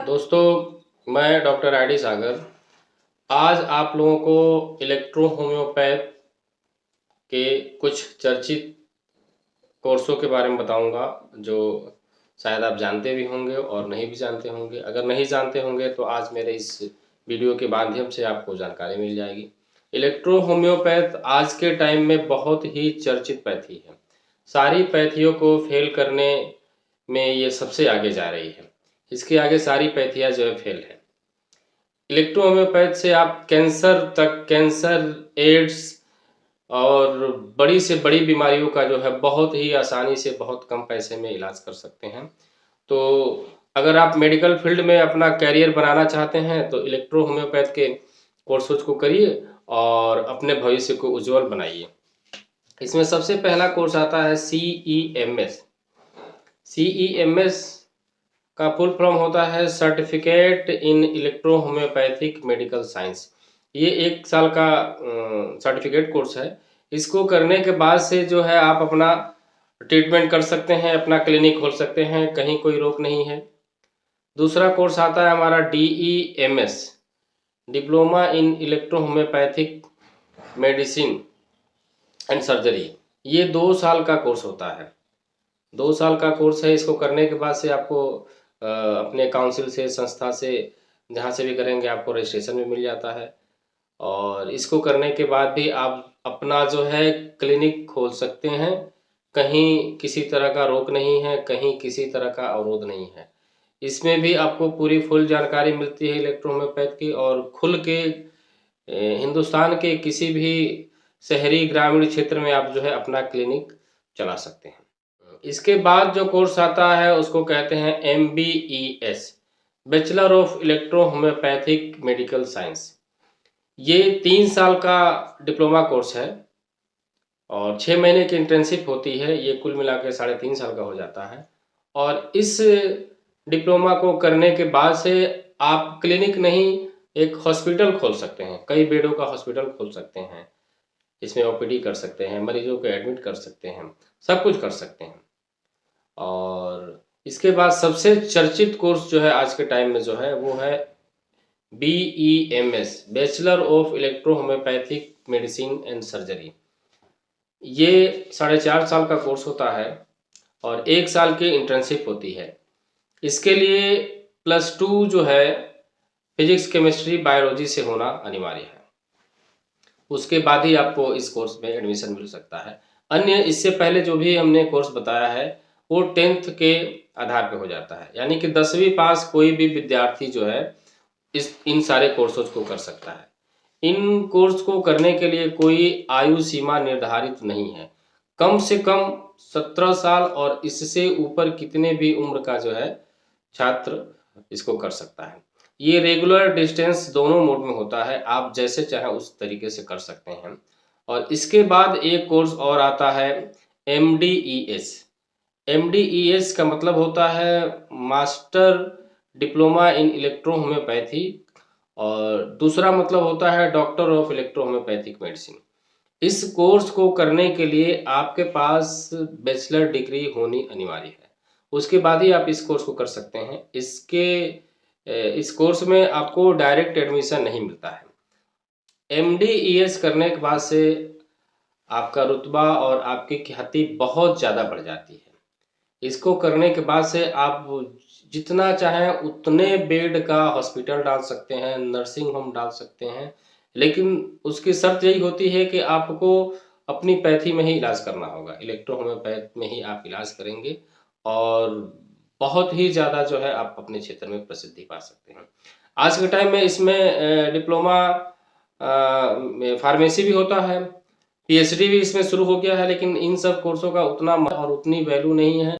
दोस्तों, मैं doctor ID सागर आज आप लोगों को इलेक्ट्रो होम्योपैथ के कुछ चर्चित कोर्सों के बारे में बताऊंगा, जो शायद आप जानते भी होंगे और नहीं भी जानते होंगे। अगर नहीं जानते होंगे तो आज मेरे इस वीडियो के माध्यम से आपको जानकारी मिल जाएगी। इलेक्ट्रो होम्योपैथ आज के टाइम में बहुत ही चर्चित पैथी है। सारी पैथियों को फेल करने में ये सबसे आगे जा रही है। इसके आगे सारी पैथियाँ जो है फेल है। इलेक्ट्रो होम्योपैथ से आप कैंसर, एड्स और बड़ी से बड़ी बीमारियों का जो है बहुत ही आसानी से बहुत कम पैसे में इलाज कर सकते हैं। तो अगर आप मेडिकल फील्ड में अपना कैरियर बनाना चाहते हैं तो इलेक्ट्रो होम्योपैथ के कोर्सेज को करिए और अपने भविष्य को उज्जवल बनाइए। इसमें सबसे पहला कोर्स आता है CEMS। CEMS का फुल फॉर्म होता है certificate in electro homeopathic medical science. ये 1 साल का सर्टिफिकेट कोर्स है। इसको करने के बाद से जो है आप अपना ट्रीटमेंट कर सकते हैं, अपना क्लिनिक खोल सकते हैं, कहीं कोई रोक नहीं है। दूसरा कोर्स आता है हमारा DEMS, diploma in electro homeopathic medicine and surgery. ये 2 साल का कोर्स होता है। 2 साल का कोर्स है। इसको करने के बाद से आपको अपने काउंसिल से, संस्था से, जहाँ से भी करेंगे आपको रजिस्ट्रेशन भी मिल जाता है। और इसको करने के बाद भी आप अपना जो है क्लिनिक खोल सकते हैं। कहीं किसी तरह का रोक नहीं है, कहीं किसी तरह का अवरोध नहीं है। इसमें भी आपको पूरी फुल जानकारी मिलती है इलेक्ट्रो होम्योपैथ की, और खुल के हिंदुस्तान के किसी भी शहरी ग्रामीण क्षेत्र में आप जो है अपना क्लिनिक चला सकते हैं। इसके बाद जो कोर्स आता है उसको कहते हैं MBES, bachelor of electro homeopathic medical science. ये 3 साल का डिप्लोमा कोर्स है और 6 महीने की इंटर्नशिप होती है। ये कुल मिला के 3.5 साल का हो जाता है। और इस डिप्लोमा को करने के बाद से आप क्लिनिक नहीं, एक हॉस्पिटल खोल सकते हैं। कई बेडों का हॉस्पिटल खोल सकते हैं। इसमें OPD कर सकते हैं, मरीजों को एडमिट कर सकते हैं, सब कुछ कर सकते हैं। और इसके बाद सबसे चर्चित कोर्स जो है आज के टाइम में जो है वो है BEMS, bachelor of electro homeopathic medicine and surgery. ये 4.5 साल का कोर्स होता है और 1 साल की इंटर्नशिप होती है। इसके लिए +2 जो है फिजिक्स, केमिस्ट्री, बायोलॉजी से होना अनिवार्य है। उसके बाद ही आपको इस कोर्स में एडमिशन मिल सकता है। अन्य इससे पहले जो भी हमने कोर्स बताया है वो 10th के आधार पे हो जाता है, यानी कि 10वीं पास कोई भी विद्यार्थी जो है इन सारे कोर्सों को कर सकता है। इन कोर्स को करने के लिए कोई आयु सीमा निर्धारित नहीं है। कम से कम 17 साल और इससे ऊपर कितने भी उम्र का जो है छात्र इसको कर सकता है। ये रेगुलर डिस्टेंस दोनों मोड में होता है, आप जैसे चाहे उस तरीके से कर सकते हैं। और इसके बाद एक कोर्स और आता है MDES। MDES का मतलब होता है master diploma in electro homeopathy, और दूसरा मतलब होता है doctor of electro homeopathic medicine. इस कोर्स को करने के लिए आपके पास बैचलर डिग्री होनी अनिवार्य है। उसके बाद ही आप इस कोर्स को कर सकते हैं। इस कोर्स में आपको डायरेक्ट एडमिशन नहीं मिलता है। MDES करने के बाद से आपका रुतबा और आपकी ख्याति बहुत ज़्यादा बढ़ जाती है। इसको करने के बाद से आप जितना चाहें उतने बेड का हॉस्पिटल डाल सकते हैं, नर्सिंग होम डाल सकते हैं, लेकिन उसकी शर्त यही होती है कि आपको अपनी पैथी में ही इलाज करना होगा। इलेक्ट्रो होम्योपैथ में ही आप इलाज करेंगे और बहुत ही ज़्यादा जो है आप अपने क्षेत्र में प्रसिद्धि पा सकते हैं। आज के टाइम में इसमें डिप्लोमा फार्मेसी भी होता है, PhD भी इसमें शुरू हो गया है, लेकिन इन सब कोर्सों का उतना और उतनी वैल्यू नहीं है।